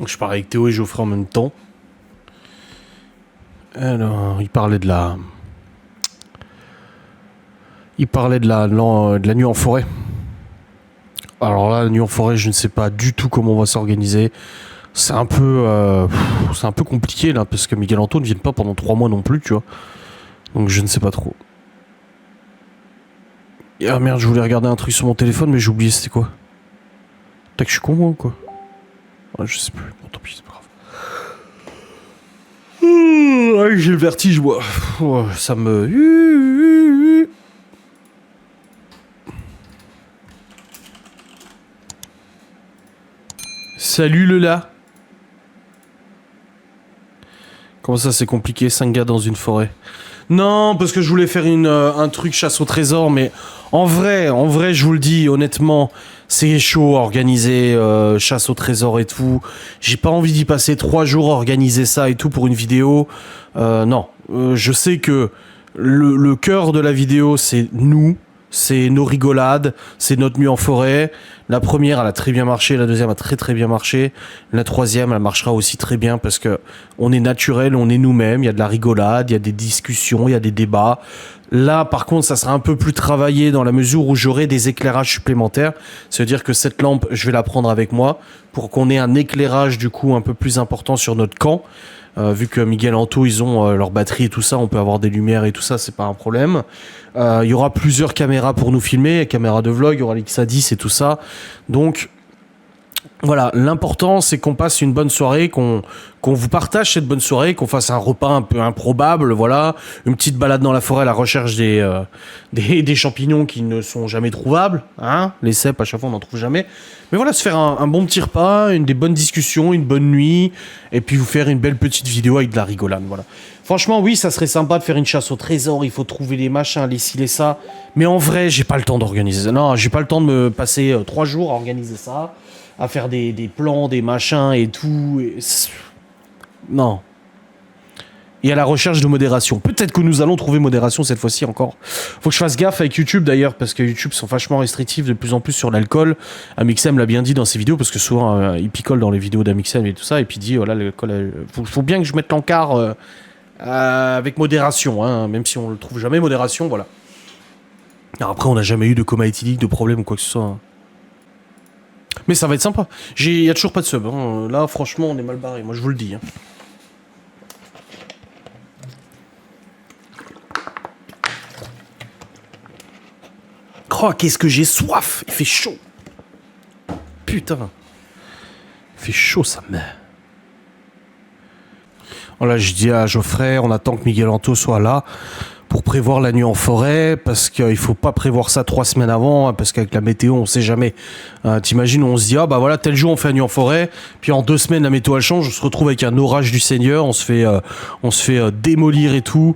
Je parlais avec Théo et Geoffrey en même temps. Alors, il parlait de la... de la nuit en forêt. Alors là, la nuit en forêt, je ne sais pas du tout comment on va s'organiser. C'est un peu compliqué là, parce que Miguel Anto ne vient pas pendant 3 mois non plus, tu vois. Donc je ne sais pas trop. Et ah merde, je voulais regarder un truc sur mon téléphone, mais j'ai oublié c'était quoi. T'as que je suis con moi ou quoi? Ouais, je sais plus. Bon, tant pis, c'est pas grave. Ouais, j'ai le vertige, moi. Ouais, ça me... Salut le là. Comment ça c'est compliqué, 5 gars dans une forêt? Non, parce que je voulais faire un truc chasse au trésor, mais en vrai, je vous le dis, honnêtement, c'est chaud à organiser chasse au trésor et tout. J'ai pas envie d'y passer 3 jours à organiser ça et tout pour une vidéo. Non, je sais que le cœur de la vidéo, c'est nous. C'est nos rigolades, c'est notre nuit en forêt. La première, elle a très bien marché, la deuxième a très très bien marché. La troisième, elle marchera aussi très bien parce que on est naturel, on est nous-mêmes. Il y a de la rigolade, il y a des discussions, il y a des débats. Là, par contre, ça sera un peu plus travaillé dans la mesure où j'aurai des éclairages supplémentaires. C'est-à-dire que cette lampe, je vais la prendre avec moi pour qu'on ait un éclairage du coup un peu plus important sur notre camp. Vu que Miguel Anto, ils ont leur batterie et tout ça, on peut avoir des lumières et tout ça, c'est pas un problème. Il y aura plusieurs caméras pour nous filmer, caméras de vlog, il y aura l'X-A10 et tout ça. Donc voilà, l'important c'est qu'on passe une bonne soirée, qu'on vous partage cette bonne soirée, qu'on fasse un repas un peu improbable, voilà, une petite balade dans la forêt à la recherche des champignons qui ne sont jamais trouvables, hein, les cèpes à chaque fois on n'en trouve jamais. Mais voilà, se faire un bon petit repas, des bonnes discussions, une bonne nuit, et puis vous faire une belle petite vidéo avec de la rigolade, voilà. Franchement, oui, ça serait sympa de faire une chasse au trésor, il faut trouver les machins, les ci, les ça, mais en vrai, j'ai pas le temps d'organiser ça. Non, j'ai pas le temps de me passer 3 jours à organiser ça, à faire des plans, des machins et tout. Non. Et à la recherche de modération. Peut-être que nous allons trouver modération cette fois-ci encore. Faut que je fasse gaffe avec YouTube d'ailleurs, parce que YouTube sont vachement restrictifs de plus en plus sur l'alcool. Amixem l'a bien dit dans ses vidéos, parce que souvent il picole dans les vidéos d'Amixem et tout ça, et puis il dit voilà, l'alcool, faut bien que je mette l'encart avec modération, hein, même si on le trouve jamais modération, voilà. Alors après, on n'a jamais eu de coma éthylique, de problème ou quoi que ce soit. Hein. Mais ça va être sympa. Il y a toujours pas de sub. Hein. Là, franchement, on est mal barré. Moi, je vous le dis. Hein. Oh, qu'est-ce que j'ai soif. Il fait chaud. Putain. Il fait chaud, ça me... Voilà, je dis à Geoffrey, on attend que Miguel Anto soit là pour prévoir la nuit en forêt, parce qu'il faut pas prévoir ça 3 semaines avant, hein, parce qu'avec la météo, on sait jamais. T'imagines, on se dit, ah bah voilà, tel jour on fait la nuit en forêt, puis en 2 semaines la météo elle change, on se retrouve avec un orage du Seigneur, on se fait démolir et tout.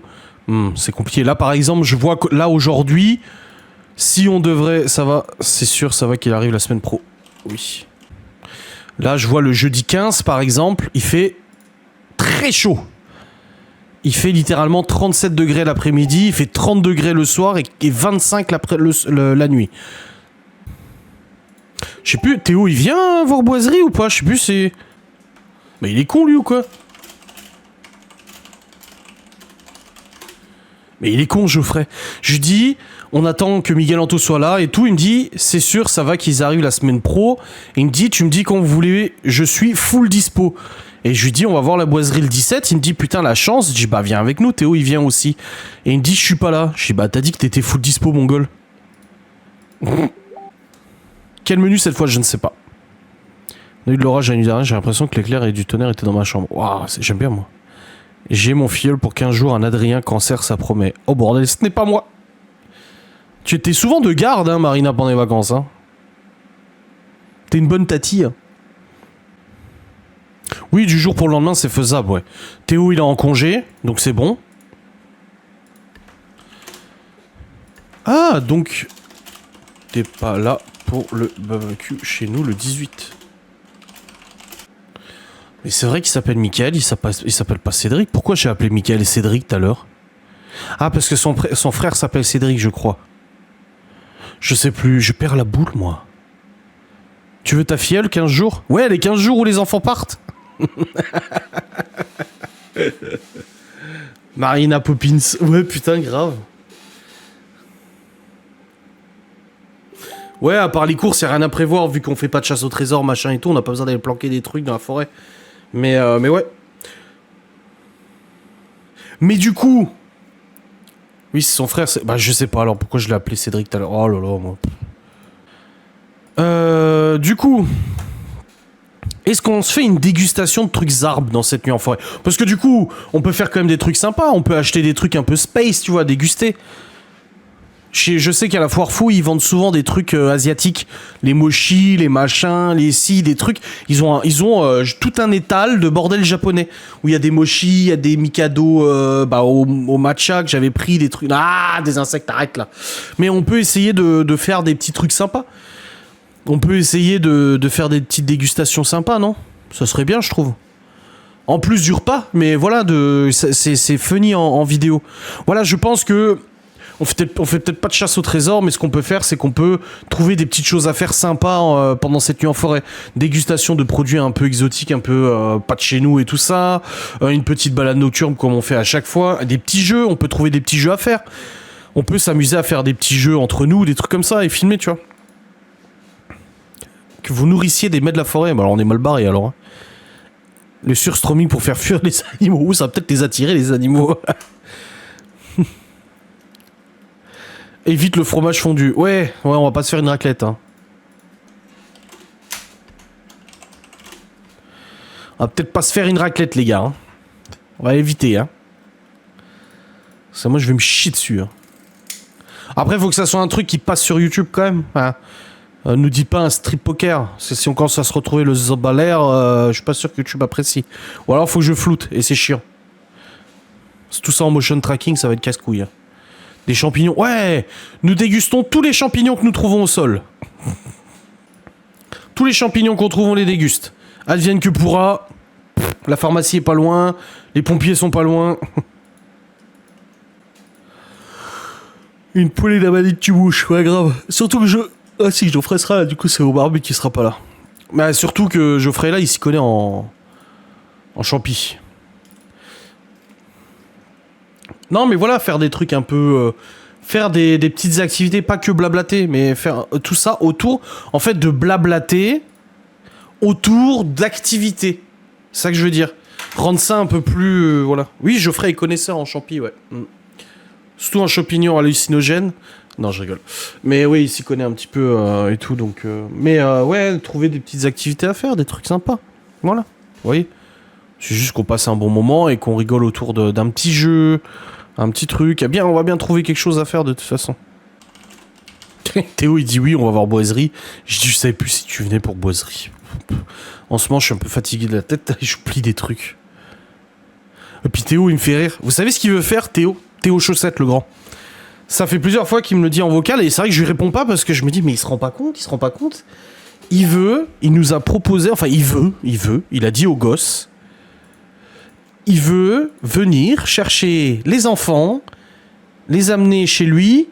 C'est compliqué. Là par exemple, je vois que là aujourd'hui, si on devrait, ça va, c'est sûr, ça va qu'il arrive la semaine pro. Oui. Là je vois le jeudi 15 par exemple, il fait très chaud. Il fait littéralement 37 degrés l'après-midi, il fait 30 degrés le soir et 25 la nuit. Je sais plus, Théo il vient voir Boiserie ou pas? Je sais plus, c'est... Mais il est con lui ou quoi? Mais il est con Geoffrey. Je dis, on attend que Miguel Anto soit là et tout, il me dit, c'est sûr, ça va qu'ils arrivent la semaine pro. Et il me dit, tu me dis quand vous voulez, je suis full dispo. Et je lui dis, on va voir la Boiserie le 17. Il me dit, putain, la chance. Je dis, bah, viens avec nous. Théo, il vient aussi. Et il me dit, je suis pas là. Je dis, bah, t'as dit que t'étais full dispo, mongol. Quel menu cette fois, je ne sais pas. On a eu de l'orage la nuit dernière. J'ai l'impression que l'éclair et du tonnerre étaient dans ma chambre. Waouh, j'aime bien, moi. J'ai mon filleul pour 15 jours. Un Adrien cancer, ça promet. Oh, bordel, ce n'est pas moi. Tu étais souvent de garde, hein, Marina, pendant les vacances. Hein. T'es une bonne tati, hein. Oui, du jour pour le lendemain, c'est faisable, ouais. Théo, il est en congé, donc c'est bon. Ah, donc... T'es pas là pour le barbecue chez nous le 18. Mais c'est vrai qu'il s'appelle Mickaël, il s'appelle pas Cédric. Pourquoi j'ai appelé Mickaël et Cédric tout à l'heure? Ah, parce que son frère s'appelle Cédric, je crois. Je sais plus, je perds la boule, moi. Tu veux ta filleule 15 jours? Ouais, les 15 jours où les enfants partent. Marina Poppins. Ouais, putain, grave. Ouais, à part les courses, y a rien à prévoir, vu qu'on fait pas de chasse au trésor, machin et tout, on n'a pas besoin d'aller planquer des trucs dans la forêt. Mais ouais. Mais du coup... Oui, c'est son frère, c'est... Bah, je sais pas, alors pourquoi je l'ai appelé Cédric tout à l'heure. Oh là là, moi. Du coup... Est-ce qu'on se fait une dégustation de trucs arbres dans cette nuit en forêt? Parce que du coup, on peut faire quand même des trucs sympas, on peut acheter des trucs un peu space, tu vois, déguster. Je sais qu'à la foire fou, ils vendent souvent des trucs asiatiques. Les mochis, les machins, les si, des trucs. Ils ont tout un étal de bordel japonais. Où il y a des mochis, il y a des mikado au matcha que j'avais pris, des trucs... Ah, des insectes, arrête là. Mais on peut essayer de faire des petits trucs sympas. On peut essayer de faire des petites dégustations sympas, non? Ça serait bien, je trouve. En plus du repas, mais voilà, c'est funny en vidéo. Voilà, je pense que... On fait peut-être pas de chasse au trésor, mais ce qu'on peut faire, c'est qu'on peut trouver des petites choses à faire sympas pendant cette nuit en forêt. Dégustation de produits un peu exotiques, un peu pas de chez nous et tout ça. Une petite balade nocturne comme on fait à chaque fois. Des petits jeux, on peut trouver des petits jeux à faire. On peut s'amuser à faire des petits jeux entre nous, des trucs comme ça, et filmer, tu vois. Que vous nourrissiez des mets de la forêt, bah alors on est mal barré alors. Hein. Le surstroming pour faire fuir les animaux, ça va peut-être les attirer les animaux. Évite le fromage fondu. Ouais, on va pas se faire une raclette. Hein. On va peut-être pas se faire une raclette, les gars. Hein. On va éviter. Hein. Ça, moi, je vais me chier dessus. Hein. Après, il faut que ça soit un truc qui passe sur YouTube quand même. Hein. Nous dit pas un strip poker. Si on commence à se retrouver le zobalaire, je suis pas sûr que YouTube apprécie. Ou alors, faut que je floute et c'est chiant. Tout ça en motion tracking, ça va être casse-couille. Hein. Des champignons. Ouais, nous dégustons tous les champignons que nous trouvons au sol. Tous les champignons qu'on trouve, on les déguste. Advienne que pourra. La pharmacie est pas loin. Les pompiers sont pas loin. Une poêlée d'amanite tu bouches. Ouais, grave. Surtout que je... Ah si, Geoffrey sera là. Du coup, c'est au barbu qui sera pas là. Mais surtout que Geoffrey là, il s'y connaît en champi. Non, mais voilà, faire des trucs un peu... faire des petites activités, pas que blablater, mais faire tout ça autour, en fait, de blablater autour d'activités. C'est ça que je veux dire. Rendre ça un peu plus... voilà. Oui, Geoffrey est connaisseur en champi, ouais. Surtout en champignons hallucinogènes. Non, je rigole. Mais oui, il s'y connaît un petit peu et tout, donc... Mais ouais, trouver des petites activités à faire, des trucs sympas. Voilà. Vous voyez ? C'est juste qu'on passe un bon moment et qu'on rigole autour d'un petit jeu... Un petit truc. Eh bien, on va bien trouver quelque chose à faire de toute façon. Théo, il dit oui, on va voir boiserie. Je dis, je savais plus si tu venais pour boiserie. En ce moment, je suis un peu fatigué de la tête et j'oublie des trucs. Et puis Théo, il me fait rire. Vous savez ce qu'il veut faire, Théo? Théo Chaussette, le grand. Ça fait plusieurs fois qu'il me le dit en vocal et c'est vrai que je lui réponds pas parce que je me dis, mais il se rend pas compte. Il nous a proposé, enfin, il a dit aux gosses. Il veut venir chercher les enfants, les amener chez lui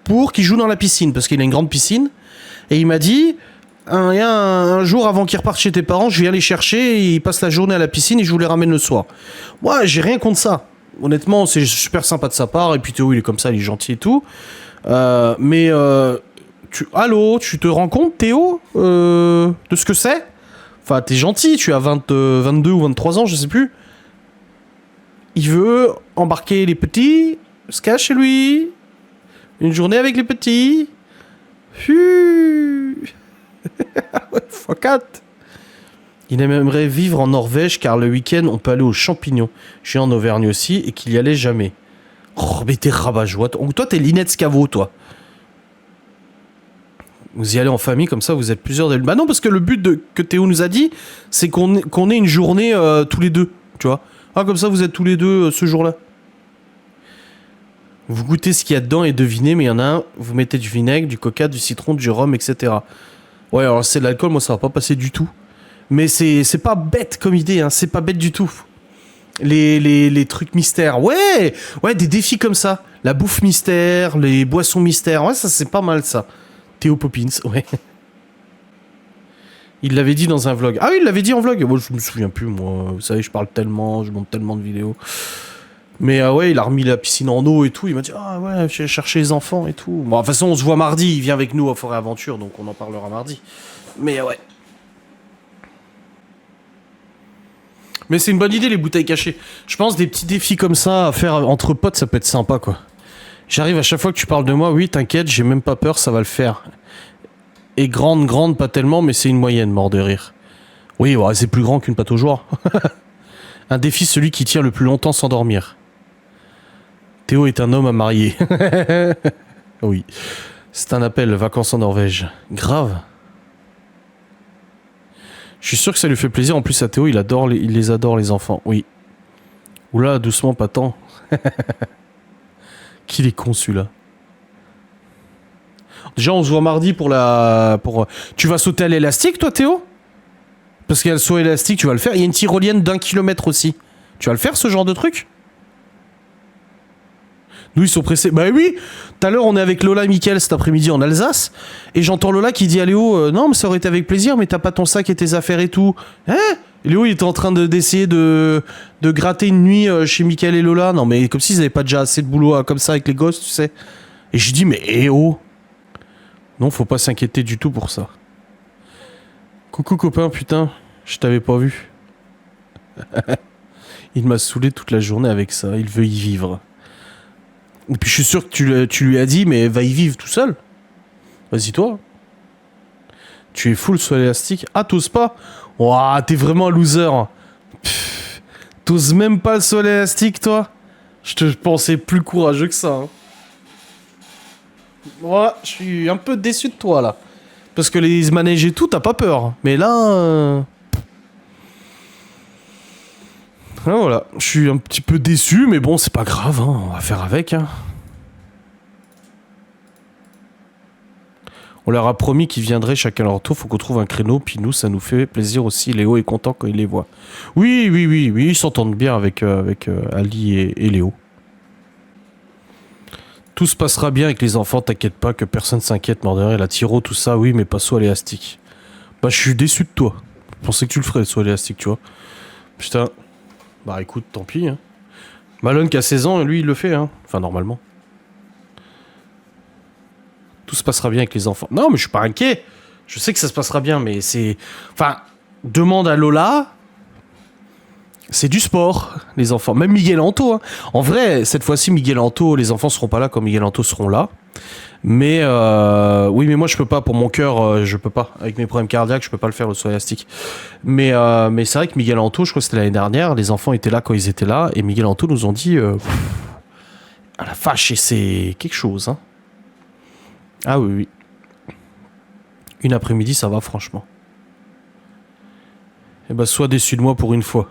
pour qu'ils jouent dans la piscine, parce qu'il a une grande piscine. Et il m'a dit, un jour avant qu'ils repartent chez tes parents, je viens les chercher, et ils passent la journée à la piscine et je vous les ramène le soir. Moi, j'ai rien contre ça. Honnêtement, c'est super sympa de sa part. Et puis Théo, il est comme ça, il est gentil et tout. Allô, tu te rends compte, Théo, de ce que c'est? Enfin, t'es gentil, tu as 22 ou 23 ans, je sais plus. Il veut embarquer les petits, se cache chez lui, une journée avec les petits. x4. Il aimerait vivre en Norvège car le week-end on peut aller aux champignons. Je suis en Auvergne aussi et qu'il y allait jamais. Oh, mais t'es rabat-joie. Toi, t'es Linette Scavo, toi. Vous y allez en famille comme ça, vous êtes plusieurs. Bah non, parce que le but que Théo nous a dit, c'est qu'on ait une journée tous les deux, tu vois. Ah, comme ça, vous êtes tous les deux ce jour-là. Vous goûtez ce qu'il y a dedans et devinez, mais il y en a un, vous mettez du vinaigre, du coca, du citron, du rhum, etc. Ouais, alors c'est de l'alcool, moi ça va pas passer du tout. Mais c'est pas bête comme idée, hein, c'est pas bête du tout. Les trucs mystères, ouais, des défis comme ça. La bouffe mystère, les boissons mystères, ouais, ça c'est pas mal ça. Théo Poppins, ouais. Il l'avait dit dans un vlog. Ah oui, il l'avait dit en vlog. Moi, je me souviens plus, moi. Vous savez, je parle tellement, je monte tellement de vidéos. Mais ouais, il a remis la piscine en eau et tout. Il m'a dit, ah ouais, j'ai cherché les enfants et tout. Bon, de toute façon, on se voit mardi. Il vient avec nous à Forêt Aventure, donc on en parlera mardi. Mais ouais. Mais c'est une bonne idée, les bouteilles cachées. Je pense des petits défis comme ça à faire entre potes, ça peut être sympa, quoi. J'arrive à chaque fois que tu parles de moi, oui, t'inquiète, j'ai même pas peur, ça va le faire. Et grande, pas tellement, mais c'est une moyenne, mort de rire. Oui, ouais, c'est plus grand qu'une pâte aux joie. Un défi, celui qui tient le plus longtemps sans dormir. Théo est un homme à marier. Oui. C'est un appel, vacances en Norvège. Grave. Je suis sûr que ça lui fait plaisir. En plus, à Théo, il les adore, les enfants. Oui. Oula, doucement, pas tant. Qu'il est con, celui-là. Déjà, on se voit mardi pour la... Tu vas sauter à l'élastique, toi, Théo? Parce qu'il y a le saut élastique, tu vas le faire. Il y a une tyrolienne d'1 kilomètre aussi. Tu vas le faire, ce genre de truc? Nous, ils sont pressés. Bah oui. Tout à l'heure, on est avec Lola et Mickaël cet après-midi en Alsace. Et j'entends Lola qui dit à Léo, non, mais ça aurait été avec plaisir, mais t'as pas ton sac et tes affaires et tout. Hein? Et Léo, il était en train d'essayer de gratter une nuit chez Mickaël et Lola. Non, mais comme s'ils avaient pas déjà assez de boulot comme ça avec les gosses, tu sais. Et je dis, mais oh. Non, faut pas s'inquiéter du tout pour ça. Coucou copain, putain, je t'avais pas vu. Il m'a saoulé toute la journée avec ça, il veut y vivre. Et puis je suis sûr que tu lui as dit, mais va y vivre tout seul. Vas-y toi. Tu es full sur l'élastique. Ah, t'oses pas? Ouah, t'es vraiment un loser. T'oses même pas le sol élastique, toi? Je te pensais plus courageux que ça. Hein. Moi, je suis un peu déçu de toi, là. Parce que les manèges et tout, t'as pas peur. Mais là... Ah, voilà, je suis un petit peu déçu, mais bon, c'est pas grave, hein. On va faire avec. Hein. On leur a promis qu'ils viendraient chacun leur tour, faut qu'on trouve un créneau, puis nous, ça nous fait plaisir aussi. Léo est content quand il les voit. Oui, ils s'entendent bien avec Ali et Léo. Tout se passera bien avec les enfants, t'inquiète pas, que personne s'inquiète, mordeur, la tiro, tout ça, oui, mais pas saut élastique. Bah, je suis déçu de toi. Je pensais que tu le ferais, le saut élastique, tu vois. Putain. Bah, écoute, tant pis, hein. Malone qui a 16 ans, lui, il le fait, hein. Enfin, normalement. Tout se passera bien avec les enfants. Non, mais je suis pas inquiet. Je sais que ça se passera bien, mais c'est... Enfin, demande à Lola... C'est du sport, les enfants. Même Miguel Anto. Hein. En vrai, cette fois-ci, Miguel Anto, les enfants seront pas là quand Miguel Anto seront là. Mais oui, mais moi je peux pas. Pour mon cœur, je peux pas. Avec mes problèmes cardiaques, je peux pas le faire le saut élastique. Mais c'est vrai que Miguel Anto, je crois que c'était l'année dernière, les enfants étaient là quand ils étaient là, et Miguel Anto nous ont dit, ah la vache, et c'est quelque chose. Hein. Ah oui. Une après-midi, ça va franchement. Eh ben, sois déçu de moi pour une fois.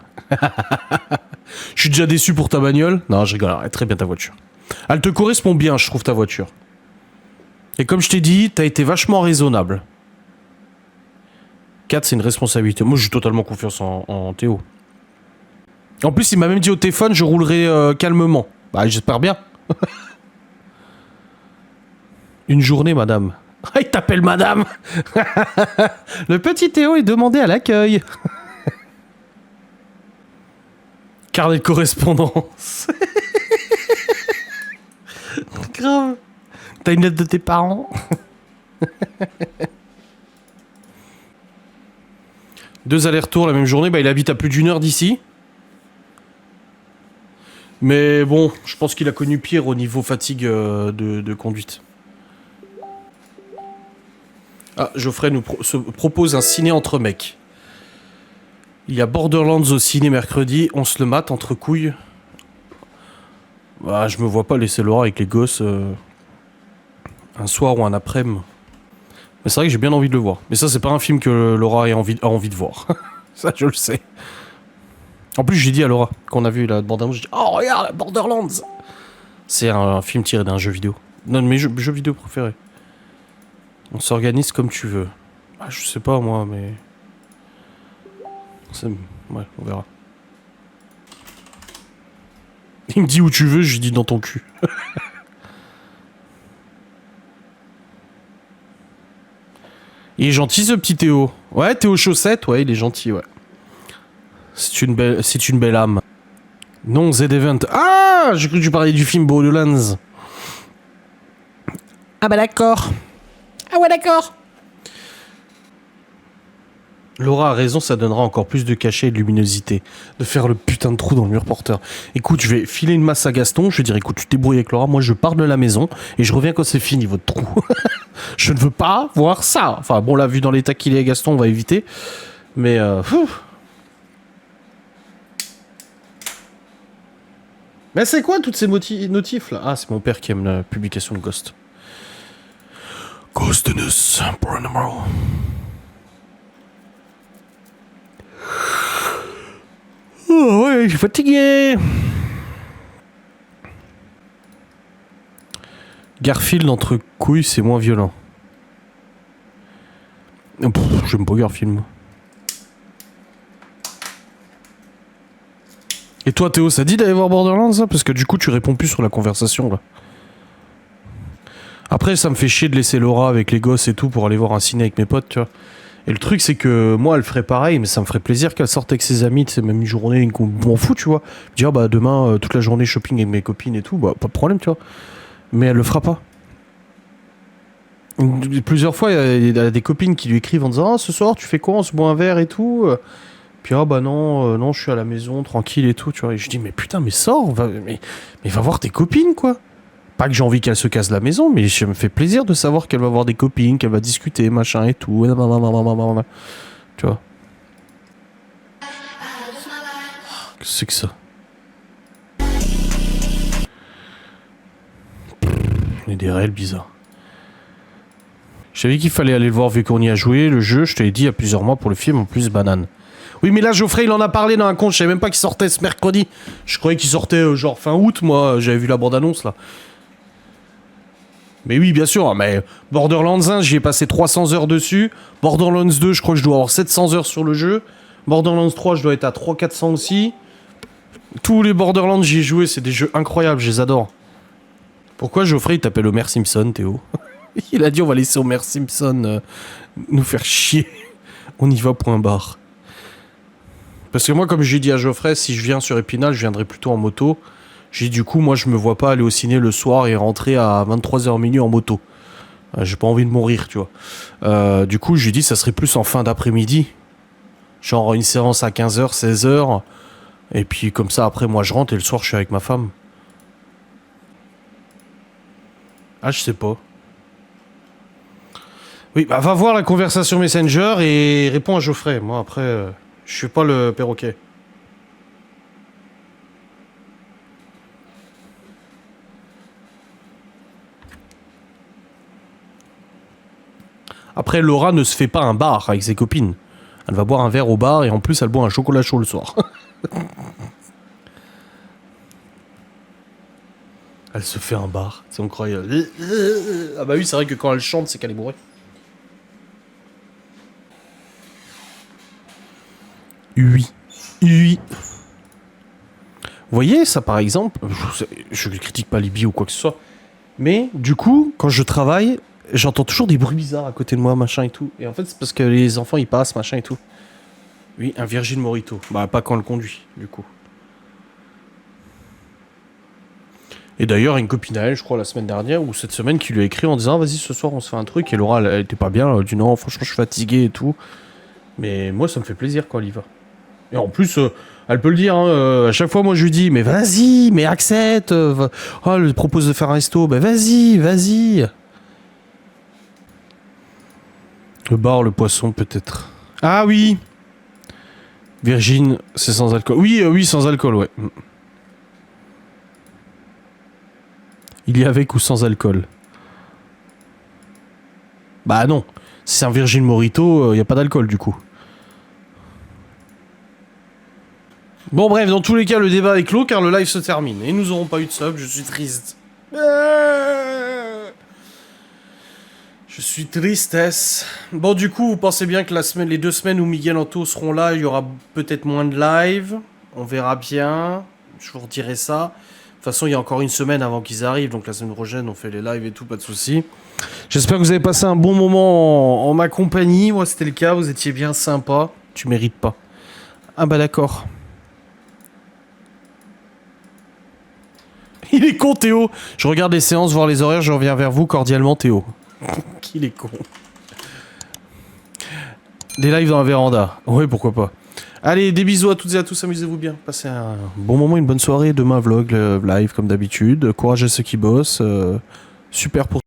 Je suis déjà déçu pour ta bagnole. Non, je rigole. Elle est très bien ta voiture. Elle te correspond bien, je trouve, ta voiture. Et comme je t'ai dit, t'as été vachement raisonnable. 4, c'est une responsabilité. Moi, j'ai totalement confiance en Théo. En plus, il m'a même dit au téléphone, je roulerai calmement. Bah, j'espère bien. Une journée, madame. Ah, il t'appelle madame. Le petit Théo est demandé à l'accueil. Carnet de correspondance. Grave. T'as une lettre de tes parents. 2 allers-retours la même journée. Bah, il habite à plus d'1 heure d'ici. Mais bon, je pense qu'il a connu pire au niveau fatigue de conduite. Ah, Geoffrey se propose un ciné entre mecs. Il y a Borderlands au ciné mercredi, on se le mate entre couilles. Bah, je me vois pas laisser Laura avec les gosses un soir ou un après-midi. Mais c'est vrai que j'ai bien envie de le voir. Mais ça, c'est pas un film que Laura a envie de voir. Ça, je le sais. En plus, j'ai dit à Laura, qu'on a vu la bande-annonce, j'ai dit « Oh, regarde, Borderlands !» C'est un film tiré d'un jeu vidéo. D'un de mes jeux vidéo préférés. On s'organise comme tu veux. Ah, je sais pas, moi, mais... Ouais, on verra. Il me dit où tu veux, je lui dis dans ton cul. Il est gentil, ce petit Théo. Ouais, Théo Chaussette, ouais, il est gentil, ouais. C'est une belle âme. Non, Z-Event. Ah, j'ai cru que tu parlais du film Borderlands. Ah bah d'accord. Ah ouais, d'accord. Laura a raison, ça donnera encore plus de cachet et de luminosité. De faire le putain de trou dans le mur porteur. Écoute, je vais filer une masse à Gaston, je vais dire, écoute, tu te débrouilles avec Laura, moi je pars de la maison, et je reviens quand c'est fini, votre trou. Je ne veux pas voir ça. Enfin, bon, là, vu dans l'état qu'il est, Gaston, on va éviter. Mais, Mais c'est quoi toutes ces notifs là? Ah, c'est mon père qui aime la publication de Ghost. Ghostness Paranormal. Oh ouais, je suis fatigué. Garfield entre couilles, c'est moins violent. J'aime pas Garfield. Et toi Théo, ça dit d'aller voir Borderlands ça? Parce que du coup tu réponds plus sur la conversation là. Après ça me fait chier de laisser Laura avec les gosses et tout pour aller voir un ciné avec mes potes, tu vois. Et le truc c'est que moi elle ferait pareil, mais ça me ferait plaisir qu'elle sorte avec ses amis, c'est même une journée, m'en fous, tu vois. Dire bah demain toute la journée shopping avec mes copines et tout, bah pas de problème, tu vois. Mais elle le fera pas. Plusieurs fois il y a des copines qui lui écrivent en disant ah ce soir tu fais quoi, on se boit un verre et tout. Puis ah bah non, non je suis à la maison tranquille et tout, tu vois. Et je dis mais putain mais sors, mais va voir tes copines quoi. Pas que j'ai envie qu'elle se casse la maison, mais ça me fait plaisir de savoir qu'elle va voir des copines, qu'elle va discuter machin et tout. Tu vois. Qu'est-ce que c'est que ça? Il y a des réels bizarres. Je savais qu'il fallait aller le voir vu qu'on y a joué, le jeu, je te l'ai dit il y a plusieurs mois pour le film, en plus banane. Oui mais là Geoffrey il en a parlé dans un compte, je savais même pas qu'il sortait ce mercredi. Je croyais qu'il sortait genre fin août, moi j'avais vu la bande-annonce là. Mais oui bien sûr, mais Borderlands 1 j'y ai passé 300 heures dessus. Borderlands 2 je crois que je dois avoir 700 heures sur le jeu. Borderlands 3 je dois être à 300-400 aussi. Tous les Borderlands j'y ai joué, c'est des jeux incroyables, je les adore. Pourquoi Geoffrey il t'appelle Homer Simpson Théo? Il a dit on va laisser Homer Simpson nous faire chier. On y va point barre. Parce que moi, comme j'ai dit à Geoffrey, si je viens sur Épinal, je viendrai plutôt en moto. J'ai dit, du coup, moi, je me vois pas aller au ciné le soir et rentrer à 23h minuit en moto. J'ai pas envie de mourir, tu vois. Du coup, j'ai dit, ça serait plus en fin d'après-midi. Genre une séance à 15h, 16h. Et puis, comme ça, après, moi, je rentre et le soir, je suis avec ma femme. Ah, je sais pas. Oui, bah, va voir la conversation Messenger et réponds à Geoffrey. Moi, après... je suis pas le perroquet. Après, Laura ne se fait pas un bar avec ses copines. Elle va boire un verre au bar et en plus, elle boit un chocolat chaud le soir. Elle se fait un bar, c'est incroyable. Ah bah oui, c'est vrai que quand elle chante, c'est qu'elle est bourrée. Oui. Oui. Vous voyez, ça par exemple, je ne critique pas Libye ou quoi que ce soit, mais du coup, quand je travaille, j'entends toujours des bruits bizarres à côté de moi, machin et tout. Et en fait, c'est parce que les enfants ils passent, machin et tout. Oui, un Virgin Morito. Bah, pas quand elle conduit, du coup. Et d'ailleurs, une copine à elle, je crois, la semaine dernière ou cette semaine, qui lui a écrit en disant vas-y, ce soir on se fait un truc. Et Laura, elle était pas bien, elle a dit non, franchement, je suis fatigué et tout. Mais moi, ça me fait plaisir quand elle y va. Et en plus, elle peut le dire, hein, à chaque fois, moi je lui dis mais vas-y, mais accepte. Oh, elle propose de faire un resto, bah vas-y, vas-y. Le bar, le poisson, peut-être. Ah oui. Virgin, c'est sans alcool. Oui, oui, sans alcool, ouais. Il y a avec ou sans alcool? Bah non. Si c'est un Virgin Morito, il n'y a pas d'alcool du coup. Bon bref, dans tous les cas, le débat est clos car le live se termine. Et nous n'aurons pas eu de sub, je suis triste. Je suis tristesse. Bon du coup, vous pensez bien que les 2 semaines où Miguel Anto seront là, il y aura peut-être moins de live. On verra bien. Je vous redirai ça. toute façon, il y a encore une semaine avant qu'ils arrivent, donc la semaine prochaine, on fait les lives et tout, pas de soucis. J'espère que vous avez passé un bon moment en ma compagnie. Moi, c'était le cas, vous étiez bien sympa. Tu mérites pas. Ah bah d'accord. Il est con, Théo. Je regarde les séances, voir les horaires, je reviens vers vous cordialement, Théo. Qu'il est con. Des lives dans la véranda. Oui, pourquoi pas. Allez, des bisous à toutes et à tous, amusez-vous bien. Passez un bon moment, une bonne soirée. Demain, vlog, live comme d'habitude. Courage à ceux qui bossent. Super pour...